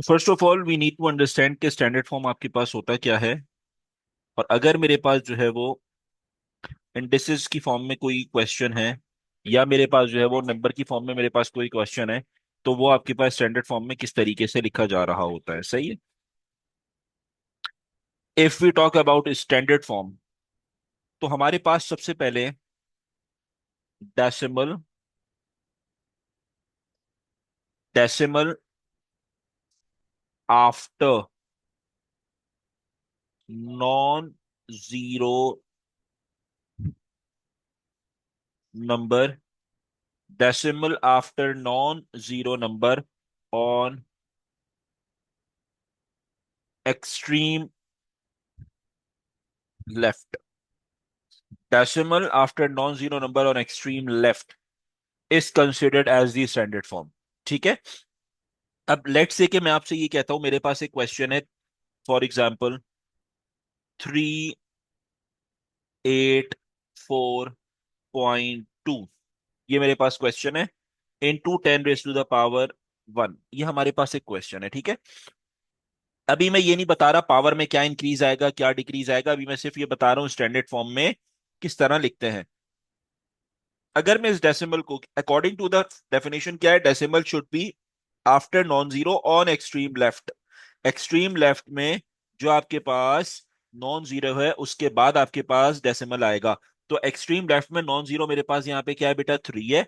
First of all we need to understand कि standard form आपके पास होता क्या है। और अगर मेरे पास जो है वो इंडिसेस की फॉर्म में कोई क्वेश्चन है, या मेरे पास जो है वो नंबर की फॉर्म में मेरे पास कोई क्वेश्चन है, तो वो आपके पास स्टैंडर्ड फॉर्म में किस तरीके से लिखा जा रहा होता है। सही है। If we talk about standard form, तो हमारे पास सबसे पहले decimal, decimal after non zero number, decimal after non-zero number on extreme left. Decimal after non-zero number on extreme left is considered as the standard form. ठीक है। अब let's say कि मैं आपसे ये कहता हूं, मेरे पास एक क्वेश्चन है, फॉर एग्जाम्पल 384.2। ये मेरे पास क्वेश्चन है, into 10 raised to the power 1। ये हमारे पास एक क्वेश्चन है, ठीक है। अभी मैं ये नहीं बता रहा पावर में क्या इंक्रीज आएगा क्या डिक्रीज आएगा, अभी मैं सिर्फ ये बता रहा हूँ स्टैंडर्ड फॉर्म में किस तरह लिखते हैं। अगर मैं इस डेसिमल को, अकॉर्डिंग टू द डेफिनेशन क्या है, decimal should be after non zero on extreme left. Extreme left में जो आपके पास नॉन जीरो है उसके बाद आपके पास डेसिमल आएगा। तो एक्सट्रीम लेफ्ट में नॉन जीरो मेरे पास यहाँ पे क्या है बेटा, 3 है।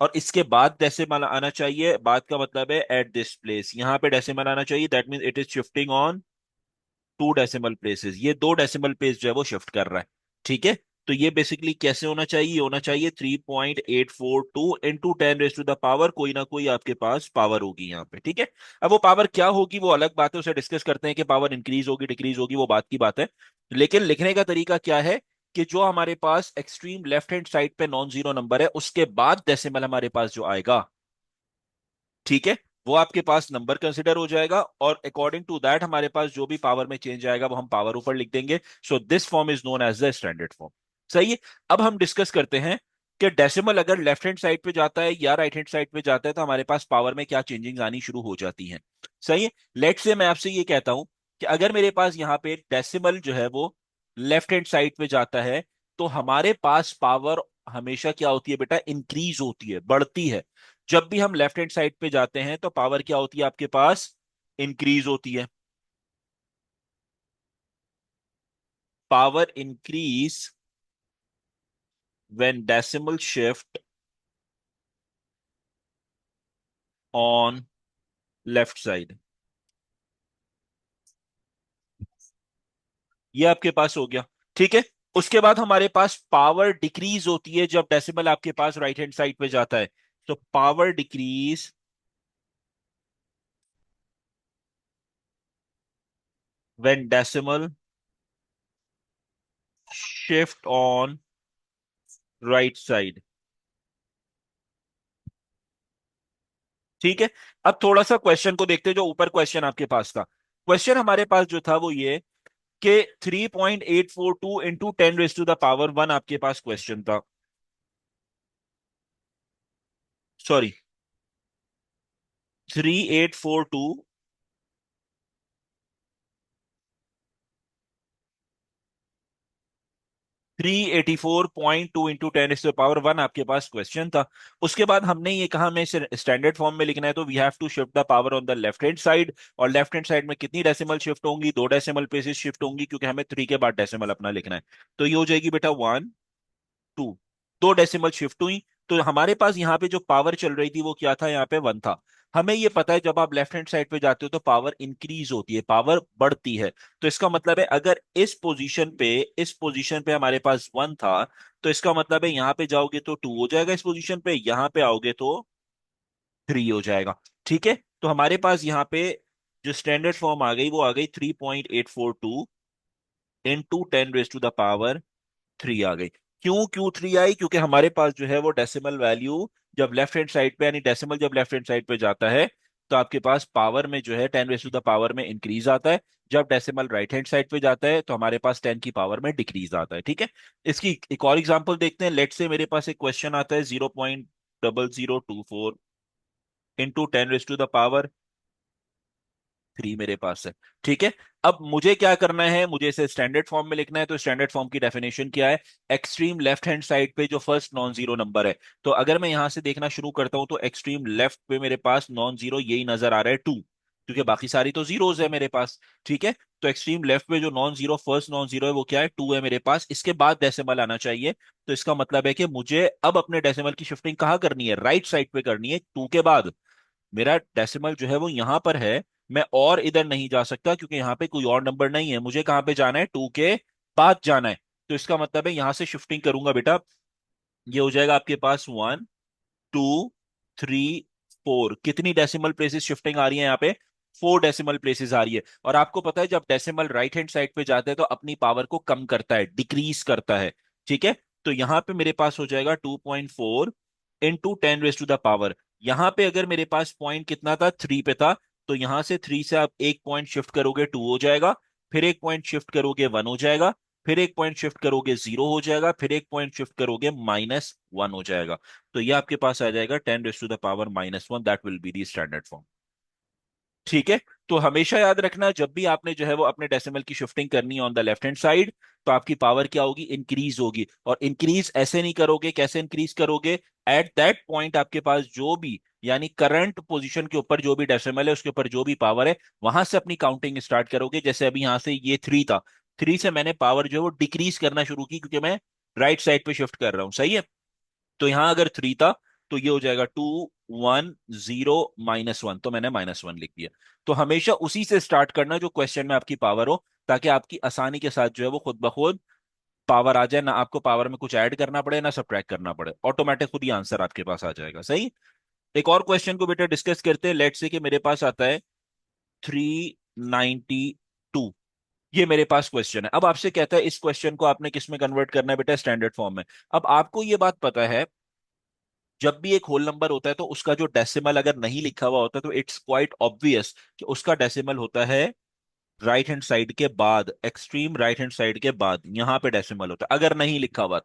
और इसके बाद डेसिमल आना चाहिए, बाद का मतलब है एट दिस प्लेस, यहाँ पे डेसिमल आना चाहिए। That mean it is shifting on 2 decimal places. ये 2 डेसिमल प्लेस जो है वो शिफ्ट कर रहा है, ठीक है। तो ये बेसिकली कैसे होना चाहिए, होना चाहिए 3.842 into 10 raise to the power, कोई ना कोई आपके पास पावर होगी यहाँ पे, ठीक है। अब वो पावर क्या होगी वो अलग बात है, उसे डिस्कस करते हैं कि पावर इंक्रीज होगी डिक्रीज होगी, वो बात की बात है। लेकिन लिखने का तरीका क्या है कि जो हमारे पास एक्सट्रीम लेफ्ट हैंड साइड पे नॉन जीरो नंबर है उसके बाद डेसिमल हमारे पास जो आएगा, ठीक है, वो आपके पास नंबर कंसिडर हो जाएगा। और अकॉर्डिंग टू दैट हमारे पास जो भी पावर में चेंज आएगा वो हम पावर ऊपर लिख देंगे। So this form is known as the standard form. सही है। अब हम डिस्कस करते हैं कि डेसिमल अगर लेफ्ट हैंड साइड पे जाता है या राइट हैंड साइड पे जाता है तो हमारे पास पावर में क्या चेंजिंग आनी शुरू हो जाती हैं। सही है। लेट से मैं आपसे ये कहता हूं कि अगर मेरे पास यहाँ पे डेसिमल जो है वो लेफ्ट हैंड साइड पे जाता है, तो हमारे पास पावर हमेशा क्या होती है बेटा, इंक्रीज होती है, बढ़ती है। जब भी हम लेफ्ट हैंड साइड पे जाते हैं तो पावर क्या होती है आपके पास, इंक्रीज होती है। Power increase when decimal shift on left side. ये आपके पास हो गया, ठीक है। उसके बाद हमारे पास पावर डिक्रीज होती है जब डेसिमल आपके पास राइट हैंड साइड पे जाता है। तो power decrease when decimal shift on right side, ठीक है। अब थोड़ा सा क्वेश्चन को देखते हैं, जो ऊपर क्वेश्चन आपके पास था। क्वेश्चन हमारे पास जो था वो ये कि 3.842 into 10 raise to the power 1 आपके पास क्वेश्चन था। Sorry, 384.2 into 10 raise to the power 1 आपके पास क्वेश्चन था। उसके बाद हमने ये कहा हमें स्टैंडर्ड फॉर्म में लिखना है तो we have to shift the power on the left hand side. और लेफ्ट हैंड साइड में कितनी डेसिमल शिफ्ट होंगी, 2 डेसिमल प्लेसेस शिफ्ट होंगी, क्योंकि हमें 3 के बाद डेसिमल अपना लिखना है। तो ये हो जाएगी बेटा 1 2, 2 डेसिमल शिफ्ट हुई। तो हमारे पास यहाँ पे जो पावर चल रही थी वो क्या था, यहाँ पे 1 था। हमें ये पता है जब आप लेफ्ट हैंड साइड पे जाते हो तो पावर इंक्रीज होती है, पावर बढ़ती है। तो इसका मतलब है अगर इस पोजीशन पे हमारे पास 1 था, तो इसका मतलब है यहाँ पे जाओगे तो 2 हो जाएगा, इस पोजीशन पे यहाँ पे आओगे तो 3 हो जाएगा, ठीक है। तो हमारे पास यहाँ पे जो स्टैंडर्ड फॉर्म आ गई वो आ गई 3.842 into 10 raise to the power 3 आ गई। क्यों 3 आई, क्योंकि हमारे पास जो है वो डेसिमल वैल्यू जब लेफ्ट हैंड साइड पे, यानी डेसिमल जब लेफ्ट हैंड साइड पे जाता है तो आपके पास पावर में जो है 10 रेज टू द पावर में इंक्रीज आता है। जब डेसिमल राइट हैंड साइड पे जाता है तो हमारे पास 10 की पावर में डिक्रीज आता है, ठीक है। इसकी एक और एग्जांपल देखते हैं। लेट से मेरे पास एक क्वेश्चन आता है 0.0024 into 10 raise to the power 3 मेरे पास है। ठीक है, अब मुझे क्या करना है, मुझे इसे स्टैंडर्ड फॉर्म में लिखना है। तो स्टैंडर्ड फॉर्म की डेफिनेशन क्या है? एक्सट्रीम लेफ्ट हैंड साइड पे जो फर्स्ट नॉन जीरो नंबर है, तो अगर मैं यहां से देखना शुरू करता हूं तो एक्सट्रीम लेफ्ट पे मेरे पास नॉन जीरो यही नजर आ रहा है 2, क्योंकि बाकी सारी तो जीरोज है मेरे पास। ठीक है, तो एक्सट्रीम लेफ्ट पे जो non zero first non zero है वो क्या है? 2 है मेरे पास। इसके बाद डेसिमल आना चाहिए। तो इसका मतलब है कि मुझे अब अपने डेसिमल की शिफ्टिंग कहाँ करनी है? राइट साइड पे करनी है 2 के बाद। मेरा डेसिमल जो है वो यहां पर है, मैं और इधर नहीं जा सकता क्योंकि यहां पे कोई और नंबर नहीं है। मुझे कहां पे जाना है? 2 के बाद जाना है। तो इसका मतलब है यहां से शिफ्टिंग करूंगा बेटा, ये हो जाएगा आपके पास 1 2 3 4। कितनी डेसिमल प्लेसेस शिफ्टिंग आ रही है यहाँ पे? 4 डेसिमल प्लेसेस आ रही है। और आपको पता है जब डेसिमल राइट हैंड साइड पे जाता है तो अपनी पावर को कम करता है, डिक्रीज करता है। ठीक है, तो यहां पे मेरे पास हो जाएगा 2.4 into 10 raise to the power. यहां पे अगर मेरे पास पॉइंट कितना था? 3 पे था। तो यहां से 3 से आप एक पॉइंट शिफ्ट करोगे 2 हो जाएगा, फिर एक पॉइंट शिफ्ट करोगे 1 हो जाएगा, फिर एक पॉइंट शिफ्ट करोगे 0 हो जाएगा, फिर एक पॉइंट शिफ्ट करोगे -1 हो जाएगा। तो ये आपके पास आ जाएगा 10 raise to the power -1। That will be the standard form. ठीक है, तो हमेशा याद रखना जब भी आपने जो है वो अपने डेसिमल की शिफ्टिंग करनी है on the left hand side, तो आपकी पावर क्या होगी? इंक्रीज होगी। और इंक्रीज ऐसे नहीं करोगे, कैसे इंक्रीज करोगे? एट दैट पॉइंट आपके पास जो भी, यानी करंट पोजीशन के ऊपर जो भी डेसिमल है उसके ऊपर जो भी पावर है, वहां से अपनी काउंटिंग स्टार्ट करोगे। जैसे अभी यहां से ये 3 था, 3 से मैंने पावर जो है वो डिक्रीज करना शुरू की क्योंकि मैं राइट साइड पे शिफ्ट कर रहा हूं। सही है, तो यहां अगर 3 था तो ये हो जाएगा 2 1 0 -1, तो मैंने -1 लिख दिया। तो हमेशा उसी से स्टार्ट करना जो क्वेश्चन में आपकी पावर हो, ताकि आपकी आसानी के साथ जो है वो खुद ब खुद पावर आ जाए, ना आपको पावर में कुछ ऐड करना पड़े ना सब्ट्रैक्ट करना पड़े, ऑटोमेटिक खुद ही आंसर आपके पास आ जाएगा। सही। एक और क्वेश्चन को बेटा डिस्कस करते हैं। लेट्स से कि मेरे पास आता है 392। ये मेरे पास क्वेश्चन है। अब आपसे कहता है इस क्वेश्चन को आपने किस में कन्वर्ट करना है बेटा? स्टैंडर्ड फॉर्म में। अब आपको ये बात पता है जब भी एक होल नंबर होता है तो उसका जो डेसिमल अगर नहीं लिखा हुआ होता तो इट्स क्वाइट ऑब्वियस कि उसका डेसिमल होता है राइट हैंड साइड के बाद, एक्सट्रीम राइट हैंड साइड के बाद यहां पे डेसिमल होता है अगर नहीं लिखा हुआ।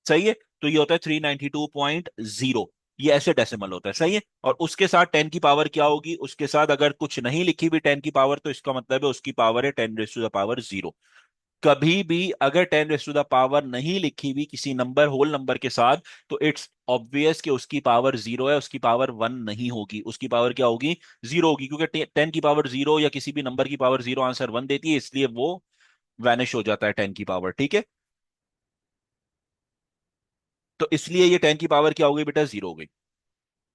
सही है, तो ये होता है 392.0। ये ऐसे डेसिमल होता है। सही है, और उसके साथ 10 की पावर क्या होगी? उसके साथ अगर कुछ नहीं लिखी हुई 10 की पावर, तो इसका मतलब है उसकी पावर है 10 रेज टू द पावर 0। कभी भी अगर 10 रेज टू द पावर नहीं लिखी हुई किसी नंबर होल नंबर के साथ, तो इट्स ऑब्वियस कि उसकी पावर 0 है, उसकी पावर 1 नहीं होगी। उसकी पावर क्या होगी? 0 होगी, क्योंकि 10 की पावर 0 या किसी भी नंबर की पावर 0 आंसर 1 देती है, इसलिए वो वैनिश हो जाता है 10 की पावर। ठीक है, तो इसलिए ये 10 की पावर क्या हो गई बेटा? 0 हो गई।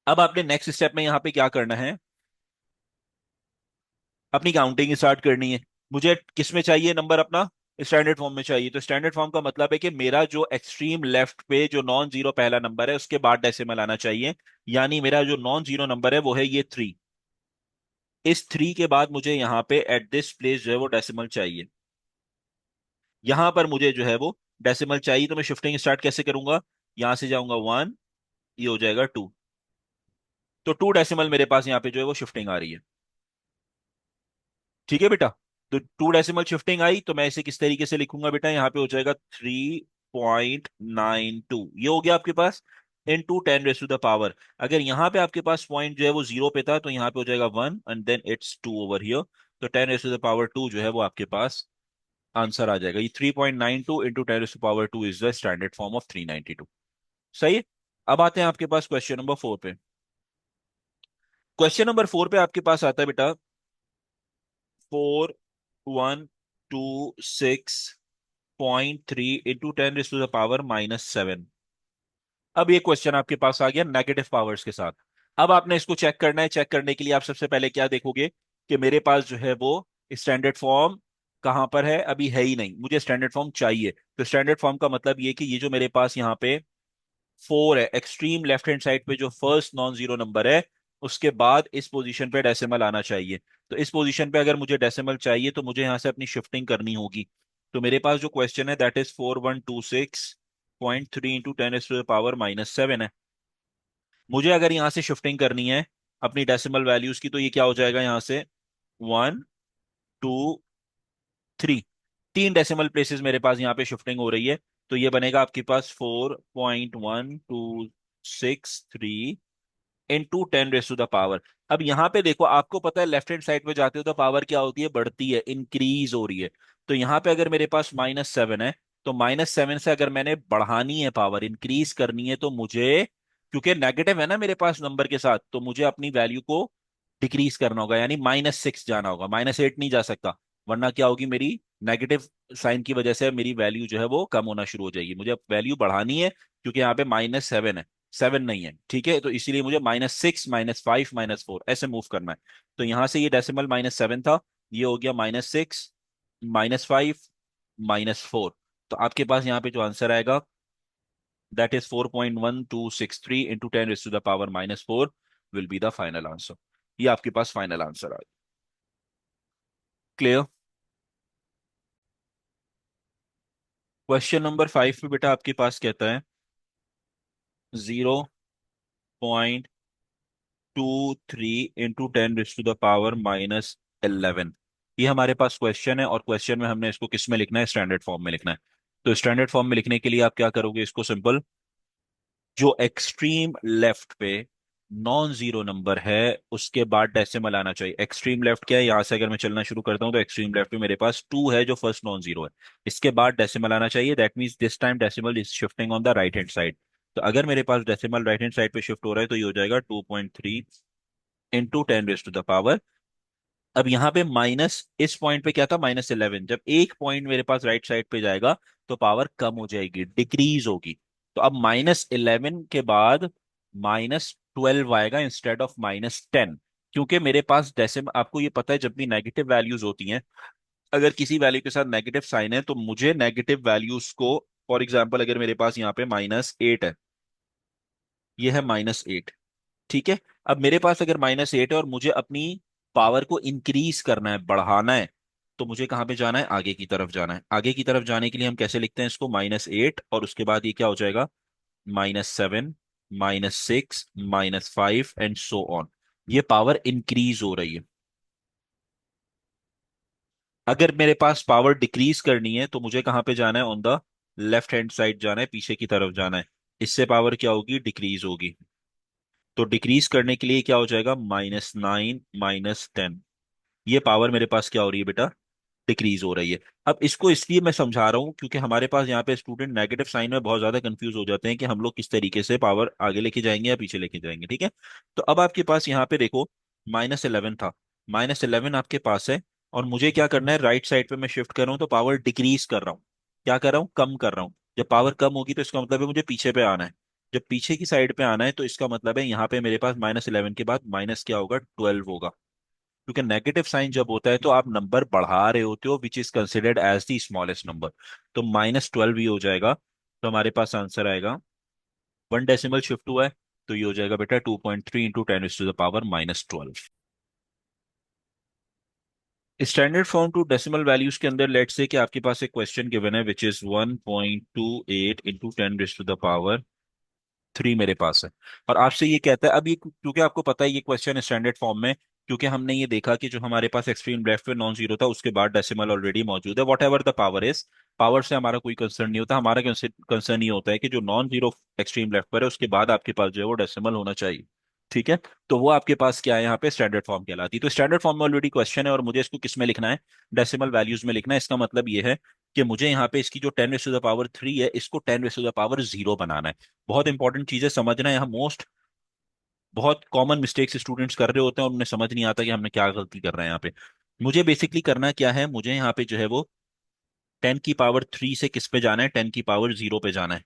अब आपने नेक्स्ट स्टेप में यहां पे क्या करना है? अपनी काउंटिंग स्टार्ट करनी है। मुझे किस में चाहिए नंबर अपना? स्टैंडर्ड फॉर्म में चाहिए। तो स्टैंडर्ड फॉर्म का मतलब है कि मेरा जो एक्सट्रीम लेफ्ट पे जो नॉन जीरो पहला नंबर है उसके बाद डेसिमल आना चाहिए। यानी मेरा जो नॉन जीरो नंबर है वो है ये 3। इस 3 के बाद मुझे यहाँ पे एट दिस प्लेस जो है वो डेसिमल चाहिए। यहां पर मुझे जो है वो डेसिमल चाहिए, तो मैं शिफ्टिंग स्टार्ट कैसे करूंगा? यहां से जाऊंगा 1, ये हो जाएगा 2। तो 2 डेसिमल मेरे पास यहाँ पे जो है वो शिफ्टिंग आ रही है। ठीक है बेटा, तो 2 डेसिमल शिफ्टिंग आई, तो मैं इसे किस तरीके से लिखूंगा बेटा? यहाँ पे हो जाएगा 3.92। ये हो गया आपके पास into 10 raise to the power. अगर यहाँ पे आपके पास पॉइंट जो है वो 0 पे था, तो यहाँ पे हो जाएगा 1 and then it's 2 over here. तो 10 रेज टू द पावर 2 जो है वो आपके पास आंसर आ जाएगा। ये 3.92 into 10 raise to the power 2 is the standard form of 392। सही है, अब आते हैं आपके पास क्वेश्चन नंबर 4 पे। क्वेश्चन नंबर 4 पे आपके पास आता है बेटा 4126.3 into 10 raise to the power -7। अब ये क्वेश्चन आपके पास आ गया नेगेटिव पावर्स के साथ। अब आपने इसको चेक करना है। चेक करने के लिए आप सबसे पहले क्या देखोगे कि मेरे पास जो है वो स्टैंडर्ड फॉर्म कहां पर है? अभी है ही नहीं, मुझे स्टैंडर्ड फॉर्म चाहिए। तो स्टैंडर्ड फॉर्म का मतलब ये कि ये जो मेरे पास यहाँ पे 4 है, एक्सट्रीम लेफ्ट हैंड साइड पे जो फर्स्ट नॉन जीरो नंबर है, उसके बाद इस पोजीशन पे डेसिमल आना चाहिए। तो इस पोजीशन पे अगर मुझे डेसिमल चाहिए तो मुझे यहाँ से अपनी शिफ्टिंग करनी होगी। तो मेरे पास जो क्वेश्चन है that is 4126.3 into 10 raise to the power -7 है। मुझे अगर यहाँ से शिफ्टिंग करनी है अपनी डेसिमल वैल्यूज की, तो ये क्या हो जाएगा? यहाँ से 1 2 3, 3 डेसिमल प्लेसेस मेरे पास यहाँ पे शिफ्टिंग हो रही है। तो ये बनेगा आपके पास 4.1263। Into 10 raise to the power. अब यहाँ पे देखो, आपको पता है लेफ्ट हैंड साइड पे जाते हो तो पावर क्या होती है, बढ़ती है, इंक्रीज हो रही है। तो यहाँ पे अगर मेरे पास -7 है, तो -7 से अगर मैंने बढ़ानी है पावर, इंक्रीज करनी है, तो मुझे, क्योंकि नेगेटिव है ना मेरे पास नंबर के साथ, तो मुझे अपनी वैल्यू को डिक्रीज करना होगा, यानी -6 जाना होगा, -8 नहीं जा सकता। वरना क्या होगी, मेरी नेगेटिव साइन की वजह से मेरी वैल्यू जो है वो कम होना शुरू हो जाएगी। मुझे अब वैल्यू बढ़ानी है, क्योंकि यहाँ पे -7 है, 7 नहीं है, ठीक है, तो इसीलिए मुझे -6, -5, -4 ऐसे मूव करना है। तो यहां से ये डेसिमल -7 था, ये हो गया -6, -5, -4। तो आपके पास यहाँ पे जो आंसर आएगा, that is 4.1263 into 10 raise to the power -4 will be the final answer. ये आपके पास फाइनल आंसर आ गया। क्लियर। क्वेश्चन नंबर 5 पे बेटा आपके पास कहता है 0.23 into 10 raise to the power -11। ये हमारे पास क्वेश्चन है, और क्वेश्चन में हमने इसको किस में लिखना है, स्टैंडर्ड फॉर्म में लिखना है। तो स्टैंडर्ड फॉर्म में लिखने के लिए आप क्या करोगे, इसको सिंपल, जो एक्सट्रीम लेफ्ट पे नॉन जीरो नंबर है उसके बाद डेसिमल आना चाहिए। एक्सट्रीम लेफ्ट क्या है, यहां से अगर मैं चलना शुरू करता हूं तो एक्सट्रीम लेफ्ट पे मेरे पास 2 है जो फर्स्ट नॉन जीरो है, इसके बाद डेसिमल आना चाहिए। That means this time decimal is shifting on the right hand side. तो अगर मेरे पास डेसिमल राइट हैंड साइड पे शिफ्ट हो रहा है, तो ये हो जाएगा 2.3 into 10 raise to the power. अब यहाँ पे माइनस, इस पॉइंट पे क्या था, -11। जब एक पॉइंट मेरे पास राइट साइड पे जाएगा तो पावर कम हो जाएगी, डिक्रीज होगी। तो अब -11 के बाद -12 आएगा इंस्टेड ऑफ -10, क्योंकि मेरे पास जैसे आपको ये पता है, जब भी नेगेटिव वैल्यूज होती हैं, अगर किसी वैल्यू के साथ नेगेटिव साइन है, तो मुझे नेगेटिव वैल्यूज को, फॉर एग्जाम्पल अगर मेरे पास यहाँ पे -8 है, ये है -8, ठीक है। अब मेरे पास अगर -8 है और मुझे अपनी पावर को इंक्रीज करना है, बढ़ाना है, तो मुझे कहां पे जाना है, आगे की तरफ जाना है। आगे की तरफ जाने के लिए हम कैसे लिखते हैं इसको, -8, और उसके बाद ये क्या हो जाएगा, -7, -6, -5 एंड सो ऑन। ये पावर इंक्रीज हो रही है। अगर मेरे पास पावर डिक्रीज करनी है, तो मुझे कहां पे जाना है, on the left hand side जाना है, पीछे की तरफ जाना है। इससे पावर क्या होगी, डिक्रीज होगी। तो डिक्रीज करने के लिए क्या हो जाएगा, -9, -10। ये पावर मेरे पास क्या हो रही है बेटा, डिक्रीज हो रही है। अब इसको इसलिए मैं समझा रहा हूं, क्योंकि हमारे पास यहाँ पे स्टूडेंट नेगेटिव साइन में बहुत ज्यादा कंफ्यूज हो जाते हैं कि हम लोग किस तरीके से पावर आगे लेके जाएंगे या पीछे लेके जाएंगे, ठीक है। तो अब आपके पास यहाँ पे देखो, -11 था, -11 आपके पास है, और मुझे क्या करना है, राइट साइड पे मैं शिफ्ट कर रहा हूँ, तो पावर डिक्रीज कर रहा हूँ। क्या कर रहा हूँ, कम कर रहा हूँ। जब पावर कम होगी तो इसका मतलब है मुझे पीछे पे आना है। जब पीछे की साइड पे आना है, तो इसका मतलब है यहाँ पे मेरे पास -11 के बाद माइनस क्या होगा, 12 होगा। क्योंकि नेगेटिव साइन जब होता है तो आप नंबर बढ़ा रहे होते हो, which is considered as the smallest number. तो -12 ही हो जाएगा। तो हमारे पास आंसर आएगा, 1 डेसिमल शिफ्ट हुआ है, तो ये हो जाएगा बेटा 2.3 into 10 to the power -12। Standard form two decimal values के अंदर लेट्स से कि आपके पास एक क्वेश्चन गिवन है which is 1.28 into 10 to the power 3 मेरे पास है। और आपसे ये कहता है, अब ये क्योंकि आपको पता है ये क्वेश्चन स्टैंडर्ड फॉर्म में, क्योंकि हमने ये देखा कि जो हमारे पास एक्सट्रीम लेफ्ट पे नॉन जीरो था उसके बाद डेसिमल ऑलरेडी मौजूद है, what ever the power is. Power से हमारा कोई कंसर्न नहीं होता, हमारा कंसर्न ये होता है कि जो नॉन जीरो एक्सट्रीम लेफ्ट पर है उसके बाद आपके पास जो है वो डेसिमल होना चाहिए, ठीक है। तो वो आपके पास क्या है, यहाँ पे स्टैंडर्ड फॉर्म कहलाती है। तो स्टैंडर्ड फॉर्म में ऑलरेडी क्वेश्चन है और मुझे इसको किस में लिखना है, डेसिमल वैल्यूज में लिखना है। इसका मतलब ये है कि मुझे यहाँ पे इसकी जो 10 रेज़ टू द पावर 3 है, इसको 10 रेज़ टू द पावर 0 बनाना है। बहुत इंपॉर्टेंट चीजें समझना है, यहाँ मोस्ट बहुत कॉमन मिस्टेक्स स्टूडेंट्स कर रहे होते हैं और उन्हें समझ नहीं आता कि हमने क्या गलती कर रहे हैं यहाँ पे। मुझे बेसिकली करना क्या है, मुझे यहाँ पे जो है वो 10 की पावर 3 से किस पे जाना है, 10 की पावर 0 पे जाना है।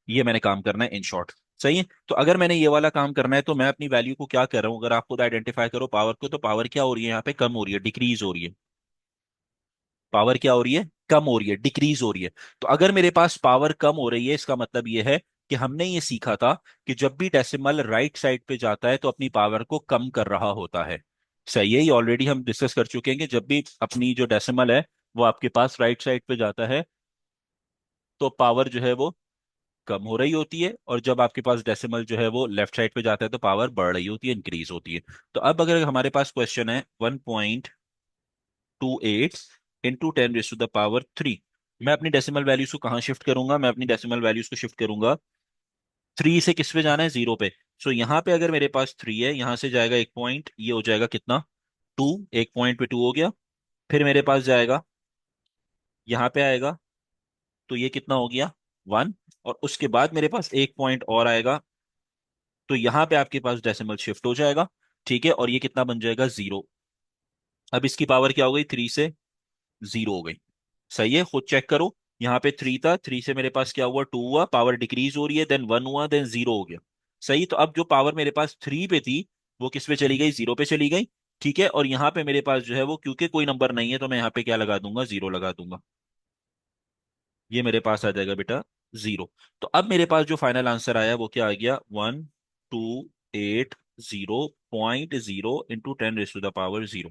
ये मैंने काम करना है इन शॉर्ट। सही है। तो अगर मैंने ये वाला काम करना है, तो मैं अपनी वैल्यू को क्या कर रहा हूँ, अगर आप खुद आइडेंटिफाई करो पावर को, तो पावर क्या हो रही है, यहाँ पे कम हो रही है, डिक्रीज हो रही है। पावर क्या हो रही है, कम हो रही है, डिक्रीज हो रही है। तो अगर मेरे पास पावर कम हो रही है, इसका मतलब ये है कि हमने ये सीखा था कि जब भी डेसिमल राइट साइड पे जाता है तो अपनी पावर को कम कर रहा होता है। सही है, ये ऑलरेडी हम डिस्कस कर चुके हैं कि जब भी अपनी जो डेसिमल है वो आपके पास राइट साइड पे जाता है, तो पावर जो है वो कम हो रही होती है, और जब आपके पास डेसिमल जो है वो लेफ्ट साइड पे जाता है तो पावर बढ़ रही होती है, इंक्रीज होती है। तो अब अगर हमारे पास क्वेश्चन है 1.28 into 10 raise to the power 3, मैं अपनी डेसिमल वैल्यूज को कहाँ शिफ्ट करूंगा, मैं अपनी डेसिमल वैल्यूज को शिफ्ट करूंगा 3 से किस पे जाना है, 0 पे। सो यहाँ पे अगर मेरे पास 3 है, यहाँ से जाएगा एक पॉइंट, ये हो जाएगा कितना, 2। एक पॉइंट पे 2 हो गया। फिर मेरे पास जाएगा, यहाँ पे आएगा, तो ये कितना हो गया, 1। और उसके बाद मेरे पास एक पॉइंट और आएगा, तो यहाँ पे आपके पास डेसिमल शिफ्ट हो जाएगा। ठीक है, और ये कितना बन जाएगा, 0। अब इसकी पावर क्या हो गई, 3 से 0 हो गई। सही है, खुद चेक करो। यहाँ पे 3 था, 3 से मेरे पास क्या हुआ, 2 हुआ, पावर डिक्रीज हो रही है, देन 1 हुआ, देन 0 हो गया। सही, तो अब जो पावर मेरे पास 3 पे थी, वो किस पे चली गई, 0 पे चली गई। ठीक है, और यहाँ पे मेरे पास जो है वो, क्योंकि कोई नंबर नहीं है, तो मैं यहाँ पे क्या लगा दूंगा, 0 लगा दूंगा। ये मेरे पास आ जाएगा बेटा 0। तो अब मेरे पास जो फाइनल आंसर आया वो क्या आ गया, 1280.0 into 10 raise to the power 0।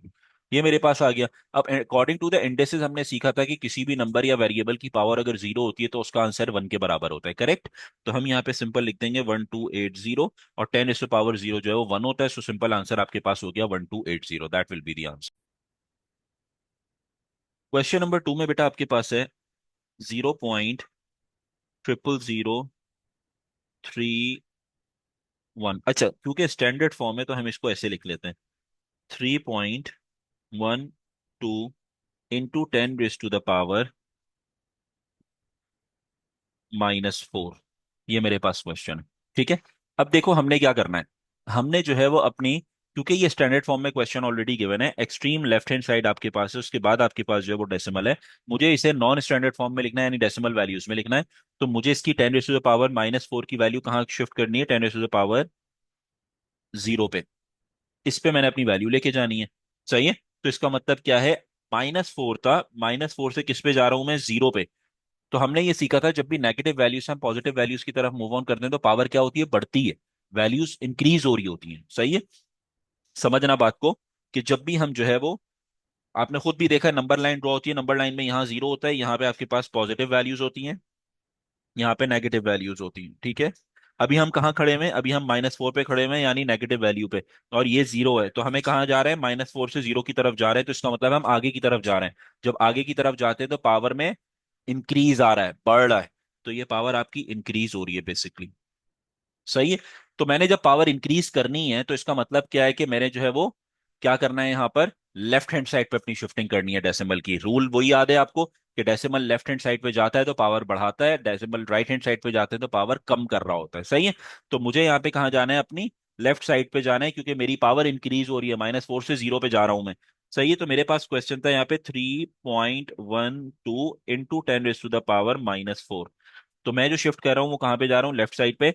ये मेरे पास आ गया। अब अकॉर्डिंग टू द इंडेक्सेस हमने सीखा था कि किसी भी नंबर या वेरिएबल की पावर अगर 0 होती है तो उसका आंसर 1 के बराबर होता है, करेक्ट। तो हम यहाँ पे सिंपल लिख देंगे 1280, और 10 रेज टू पावर 0 जो है वो 1 होता है। सो सिंपल आंसर आपके पास हो गया 1280, that will be the answer. Question number 2 में बेटा आपके पास है 0.0003 1। अच्छा, क्योंकि स्टैंडर्ड फॉर्म है तो हम इसको ऐसे लिख लेते हैं, 3.12 into 10 raise to the power -4। ये मेरे पास क्वेश्चन है। ठीक है, अब देखो हमने क्या करना है। हमने जो है वो अपनी, क्योंकि ये स्टैंडर्ड फॉर्म में क्वेश्चन ऑलरेडी गिवन है, एक्सट्रीम लेफ्ट हैंड साइड आपके पास है, उसके बाद आपके पास जो है वो डेसिमल है। मुझे इसे नॉन स्टैंडर्ड फॉर्म में लिखना है, यानी डेसिमल वैल्यूज में लिखना है। तो मुझे इसकी 10 रेज टू द पावर -4 की वैल्यू कहाँ शिफ्ट करनी है, 10 रेज टू द पावर 0 पे। इस पे मैंने अपनी वैल्यू लेके जानी है। सही है, तो इसका मतलब क्या है, -4 था, -4 से किस पे जा रहा हूं मैं, 0 पे। तो हमने ये सीखा था, जब भी नेगेटिव वैल्यूज से हम पॉजिटिव वैल्यूज की तरफ मूव ऑन करते हैं तो पावर क्या होती है, बढ़ती है, वैल्यूज इंक्रीज हो रही होती हैं। सही है, समझना बात को, कि जब भी हम जो है वो, आपने खुद भी देखा, नंबर लाइन ड्रॉ होती है, नंबर लाइन में यहाँ 0 होता है, यहाँ पे आपके पास पॉजिटिव वैल्यूज होती हैं, यहाँ पे नेगेटिव वैल्यूज होती हैं। ठीक है, अभी हम कहाँ खड़े हुए हैं, अभी हम -4 पे खड़े हुए हैं, यानी नेगेटिव वैल्यू पे। और ये 0 है, तो हमें कहाँ जा रहे हैं, -4 से 0 की तरफ जा रहे हैं, तो इसका मतलब हम आगे की तरफ जा रहे हैं। जब आगे की तरफ जाते हैं तो पावर में इंक्रीज आ रहा है, बढ़ रहा है। तो ये पावर आपकी इंक्रीज हो रही है बेसिकली। सही है, तो मैंने जब पावर इंक्रीज करनी है तो इसका मतलब क्या है कि मैंने जो है वो क्या करना है, यहाँ पर लेफ्ट हैंड साइड पे अपनी शिफ्टिंग करनी है। डेसिमल की रूल वही याद है आपको, कि डेसिमल लेफ्ट हैंड साइड पे जाता है तो पावर बढ़ाता है, डेसिमल राइट हैंड साइड पे जाते हैं तो पावर कम कर रहा होता है। सही है, तो मुझे यहाँ पे कहाँ जाना है, अपनी लेफ्ट साइड पे जाना है, क्योंकि मेरी पावर इंक्रीज हो रही है, -4 से 0 पे जा रहा हूं मैं। सही है, तो मेरे पास क्वेश्चन था यहाँ पे 3.12 into 10 raise to the power -4। तो मैं जो शिफ्ट कर रहा हूँ वो कहाँ पे जा रहा हूँ, लेफ्ट साइड पे।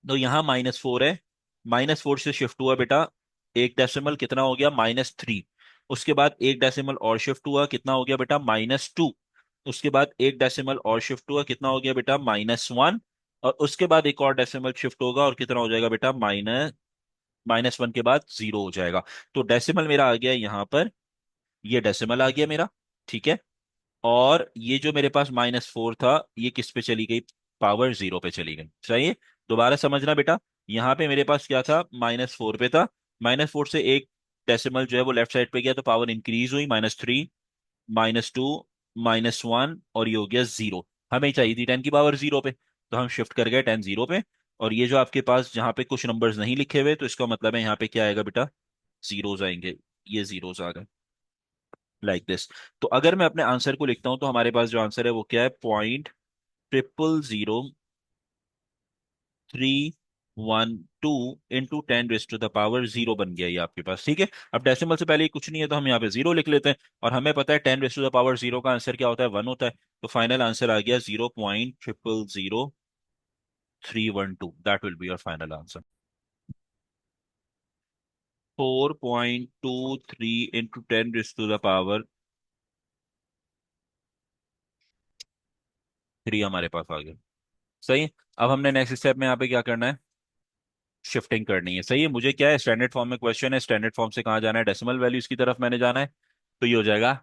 तो यहाँ -4 है, -4 से शिफ्ट हुआ बेटा एक डेसिमल, कितना हो गया, -3। उसके बाद एक डेसिमल और शिफ्ट हुआ, कितना हो गया बेटा, -2। उसके बाद एक डेसिमल और शिफ्ट हुआ, कितना हो गया बेटा, -1। और उसके बाद एक और डेसिमल शिफ्ट होगा, और कितना हो जाएगा बेटा, -1 के बाद 0 हो जाएगा। तो डेसिमल मेरा आ गया यहाँ पर, ये डेसिमल आ गया मेरा। ठीक है, और ये जो मेरे पास -4 था, ये किस पे चली गई, पावर 0 पे चली गई। सही है, दोबारा समझना बेटा, यहाँ पे मेरे पास क्या था, -4 पे था, -4 से एक डेसिमल जो है वो लेफ्ट साइड पे गया, तो पावर इंक्रीज हुई, -3, -2, -1, और ये हो गया 0। हमें चाहिए थी 10 की पावर 0 पे, तो हम शिफ्ट कर गए 10 0 पे। और ये जो आपके पास जहाँ पे कुछ नंबर्स नहीं लिखे हुए, तो इसका मतलब है यहाँ पे क्या आएगा बेटा, जीरोज आएंगे। ये जीरोज आ गए, लाइक दिस। तो अगर मैं अपने आंसर को लिखता हूं तो हमारे पास जो आंसर है वो क्या है, 0.000312 into 10 raise to the power 0 बन गया ये आपके पास। ठीक है, अब डेसिमल से पहले ही कुछ नहीं है तो हम यहाँ पे 0 लिख लेते हैं। और हमें पता है 10 रेज टू द पावर 0 का आंसर क्या होता है, 1 होता है। तो फाइनल आंसर आ गया 0.000312, that will be your final answer. 4.23 into 10 raise to the power 3 हमारे पास आ गया। सही है, अब हमने नेक्स्ट स्टेप में यहाँ पे क्या करना है, शिफ्टिंग करनी है। सही है, मुझे क्या है, स्टैंडर्ड फॉर्म में क्वेश्चन है, स्टैंडर्ड फॉर्म से कहाँ जाना है, डेसिमल वैल्यूज की तरफ मैंने जाना है। तो ये हो जाएगा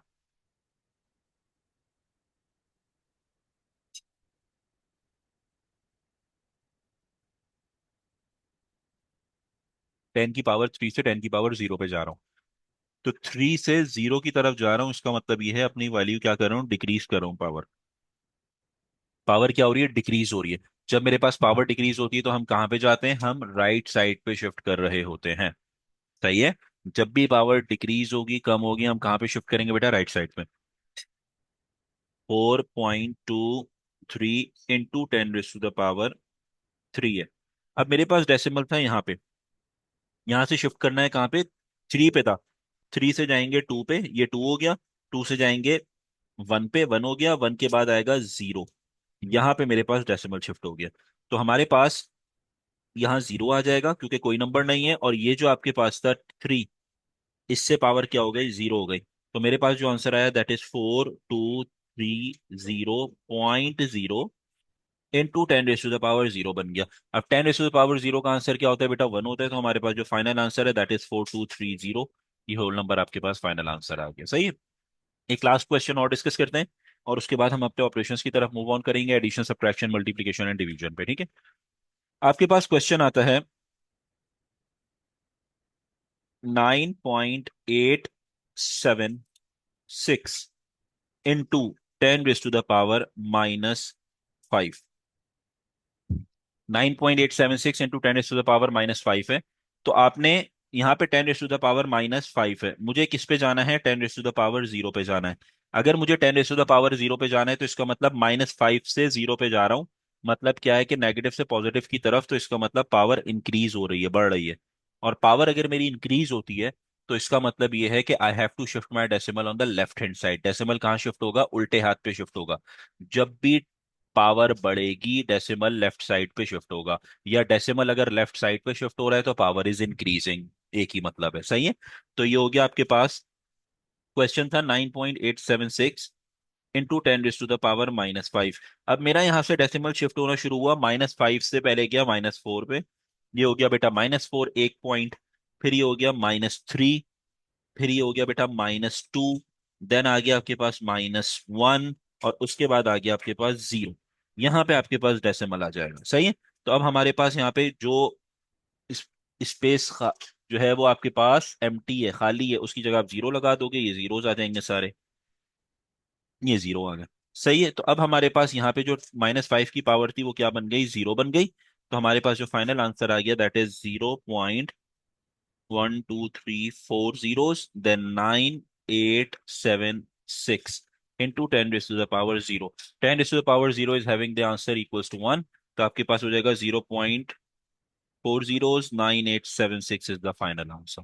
10 की पावर 3 से 10 की पावर 0 पे जा रहा हूँ। तो 3 से 0 की तरफ जा रहा हूँ, इसका मतलब ये है अपनी वैल्यू क्या कर रहा हूँ, डिक्रीज कर रहा हूँ पावर। पावर क्या हो रही है, डिक्रीज हो रही है। जब मेरे पास पावर डिक्रीज होती है तो हम कहाँ पे जाते हैं, हम राइट साइड पे शिफ्ट कर रहे होते हैं। सही है। जब भी पावर डिक्रीज होगी, कम होगी, हम कहाँ पे शिफ्ट करेंगे बेटा, राइट साइड पे। 4.23 इंटू 10⁻³ है। अब मेरे पास डेसिमल था यहाँ पे, यहाँ से शिफ्ट करना है कहाँ पे, 3 पे था। 3 से जाएंगे 2 पे, ये 2 हो गया। 2 से जाएंगे 1 पे, 1 हो गया। 1 के बाद आएगा 0। यहाँ पे मेरे पास डेसिमल शिफ्ट हो गया। तो हमारे पास यहाँ 0 आ जाएगा क्योंकि कोई नंबर नहीं है, और ये जो आपके पास था 3, इससे पावर क्या हो गई, 0 हो गई। तो मेरे पास जो आंसर आया दैट इज 4230.0 इंटू 10⁻⁻0 बन गया। अब 10⁻⁻0 का आंसर क्या होता है बेटा, 1 होता है। तो हमारे पास जो फाइनल आंसर है दैट इज 4230। ये होल नंबर आपके पास फाइनल आंसर आ गया। सही है। एक लास्ट क्वेश्चन और डिस्कस करते हैं, और उसके बाद हम अपने ऑपरेशंस की तरफ मूव ऑन करेंगे, addition, subtraction, multiplication and division पे। ठीक है। आपके पास क्वेश्चन आता है 9.876 इंटू 10⁻⁻5। 9.876 इंटू 10⁻⁻5 है। तो आपने यहाँ पे 10⁻⁻5 है, मुझे किस पे जाना है, 10⁻0 पे जाना है। अगर मुझे 10⁻0 पे जाना है तो इसका मतलब -5 से 0 पे जा रहा हूँ। मतलब क्या है कि नेगेटिव से पॉजिटिव की तरफ, तो इसका मतलब पावर इंक्रीज हो रही है, बढ़ रही है। और पावर अगर मेरी इंक्रीज होती है तो इसका मतलब ये है कि I have to shift my decimal on the left hand side. Decimal कहाँ शिफ्ट होगा, उल्टे हाथ पे शिफ्ट होगा। जब भी पावर बढ़ेगी डेसिमल लेफ्ट साइड पे शिफ्ट होगा, या डेसिमल अगर लेफ्ट साइड पे शिफ्ट हो रहा है तो पावर इज इंक्रीजिंग। एक ही मतलब है। सही है। तो ये हो गया आपके पास, क्वेश्चन था 9.876 इंटू 10⁻⁻5। अब मेरा यहाँ से डेसिमल शिफ्ट होना शुरू हुआ, -5 से पहले गया -4 पे। ये हो गया बेटा -4 एक पॉइंट। फिर ये हो गया -3। फिर ये हो गया बेटा -2। देन आ गया आपके पास -1। और उसके बाद आ गया आपके पास 0। यहाँ पे आपके पास डेसिमल आ जाएगा। सही है। तो अब हमारे पास यहाँ पे जो इस स्पेस जो है वो आपके पास एम्प्टी है, खाली है, उसकी जगह आप 0 लगा दोगे, ये जीरोस आ जाएंगे सारे। ये 0 आ गया। सही है। तो अब हमारे पास यहाँ पे जो -5 की पावर थी वो क्या बन गई, 0 बन गई। तो हमारे पास जो फाइनल आंसर आ गया that is 0.1234 then 9.876 into 10⁻⁻0। 10⁻⁻0 is having the answer equals to 1। तो आपके पास हो जाएगा 0.409876 इज द फाइनल आंसर।